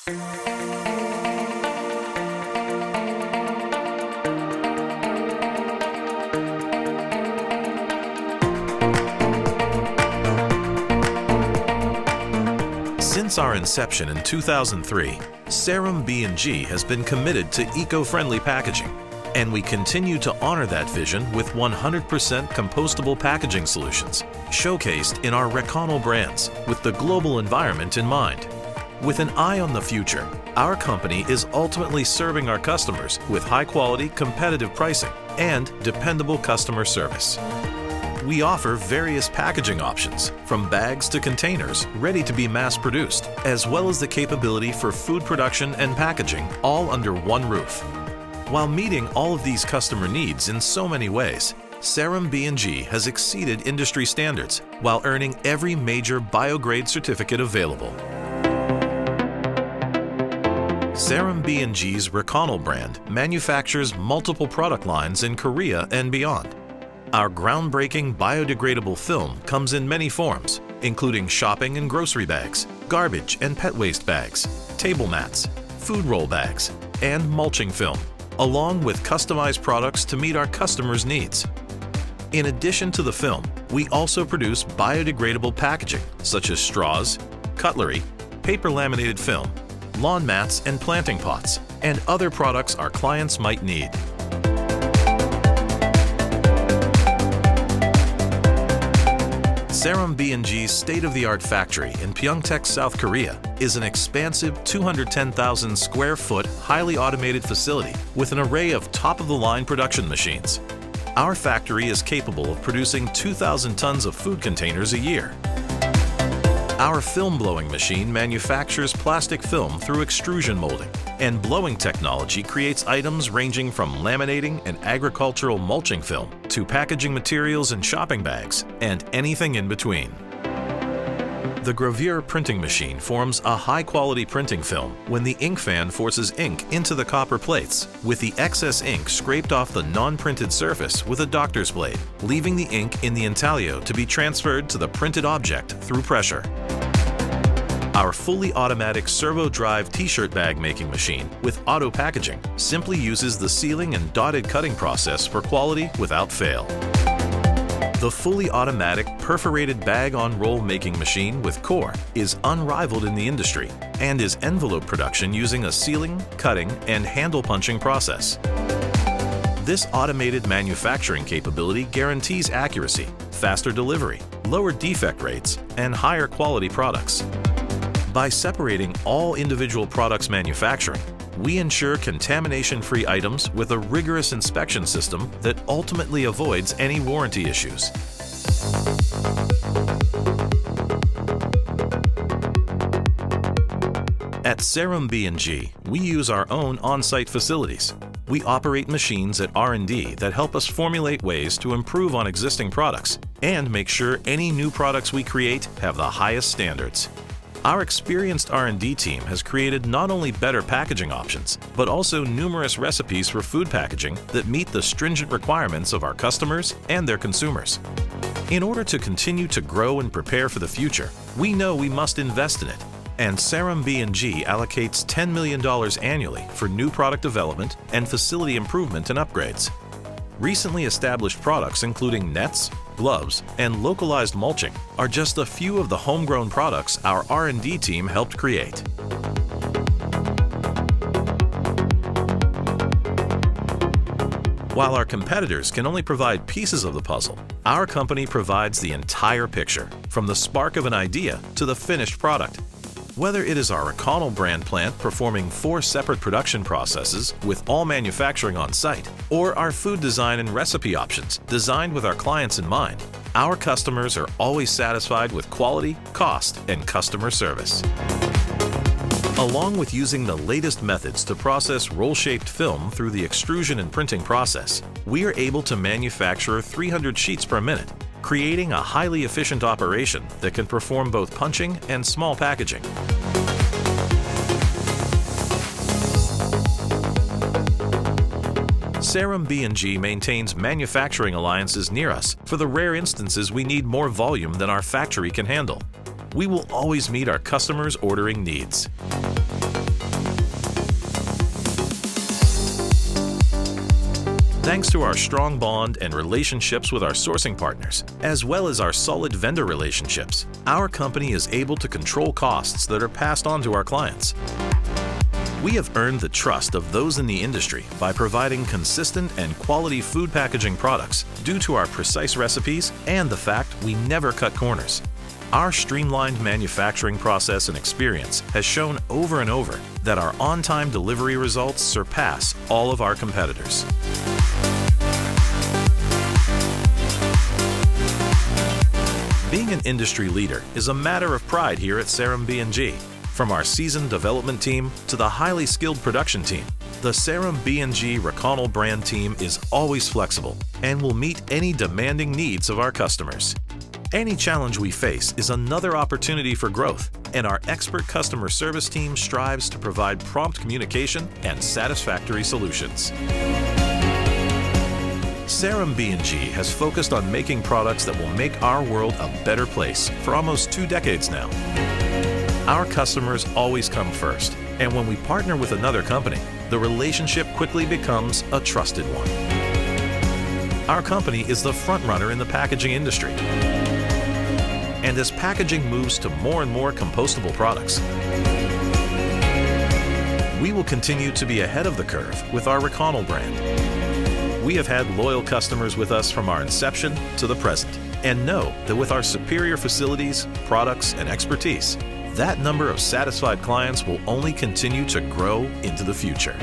Since our inception in 2003, Serim B&G has been committed to eco-friendly packaging, and we continue to honor that vision with 100% compostable packaging solutions, showcased in our recyclable brands with the global environment in mind. With an eye on the future, our company is ultimately serving our customers with high-quality, competitive pricing and dependable customer service. We offer various packaging options, from bags to containers, ready to be mass-produced, as well as the capability for food production and packaging, all under one roof. While meeting all of these customer needs in so many ways, Serim B&G has exceeded industry standards while earning every major BioGrade certificate available. Serim B&G's recyclable brand manufactures multiple product lines in Korea and beyond. Our groundbreaking biodegradable film comes in many forms, including shopping and grocery bags, garbage and pet waste bags, table mats, food roll bags, and mulching film, along with customized products to meet our customers' needs. In addition to the film, we also produce biodegradable packaging such as straws, cutlery, paper laminated film, lawn mats and planting pots, and other products our clients might need. Serim B&G's state-of-the-art factory in Pyeongtaek, South Korea is an expansive 210,000 square foot, highly automated facility with an array of top-of-the-line production machines. Our factory is capable of producing 2,000 tons of food containers a year. Our film blowing machine manufactures plastic film through extrusion molding, and blowing technology creates items ranging from laminating and agricultural mulching film to packaging materials and shopping bags, and anything in between. The gravure printing machine forms a high-quality printing film when the ink fan forces ink into the copper plates, with the excess ink scraped off the non-printed surface with a doctor's blade, leaving the ink in the intaglio to be transferred to the printed object through pressure. Our fully automatic servo-drive t-shirt bag making machine with auto packaging simply uses the sealing and dotted cutting process for quality without fail. The fully automatic perforated bag-on-roll making machine with core is unrivaled in the industry and is envelope production using a sealing, cutting, and handle punching process. This automated manufacturing capability guarantees accuracy, faster delivery, lower defect rates, and higher quality products. By separating all individual products manufacturing, we ensure contamination-free items with a rigorous inspection system that ultimately avoids any warranty issues. At Serim B&G, we use our own on-site facilities. We operate machines at R&D that help us formulate ways to improve on existing products and make sure any new products we create have the highest standards. Our experienced R&D team has created not only better packaging options, but also numerous recipes for food packaging that meet the stringent requirements of our customers and their consumers. In order to continue to grow and prepare for the future, we know we must invest in it, and Serim B&G allocates $10 million annually for new product development and facility improvement and upgrades. Recently established products including nets, gloves, and localized mulching are just a few of the homegrown products our R&D team helped create. While our competitors can only provide pieces of the puzzle, our company provides the entire picture, from the spark of an idea to the finished product. Whether it is our recyclable brand plant performing 4 separate production processes with all manufacturing on site, or our food design and recipe options designed with our clients in mind, our customers are always satisfied with quality, cost, and customer service. Along with using the latest methods to process roll-shaped film through the extrusion and printing process, we are able to manufacture 300 sheets per minute, creating a highly efficient operation that can perform both punching and small packaging. Serim B&G maintains manufacturing alliances near us for the rare instances we need more volume than our factory can handle. We will always meet our customers' ordering needs. Thanks to our strong bond and relationships with our sourcing partners, as well as our solid vendor relationships, our company is able to control costs that are passed on to our clients. We have earned the trust of those in the industry by providing consistent and quality food packaging products due to our precise recipes and the fact we never cut corners. Our streamlined manufacturing process and experience has shown over and over that our on-time delivery results surpass all of our competitors. Being an industry leader is a matter of pride here at Serim B&G. From our seasoned development team to the highly skilled production team, the Serim B&G Reconal brand team is always flexible and will meet any demanding needs of our customers. Any challenge we face is another opportunity for growth, and our expert customer service team strives to provide prompt communication and satisfactory solutions. Serim B&G has focused on making products that will make our world a better place for almost 2 decades now. Our customers always come first, and when we partner with another company, the relationship quickly becomes a trusted one. Our company is the front runner in the packaging industry. And as packaging moves to more and more compostable products, we will continue to be ahead of the curve with our Reconal brand. We have had loyal customers with us from our inception to the present, and know that with our superior facilities, products, and expertise, that number of satisfied clients will only continue to grow into the future.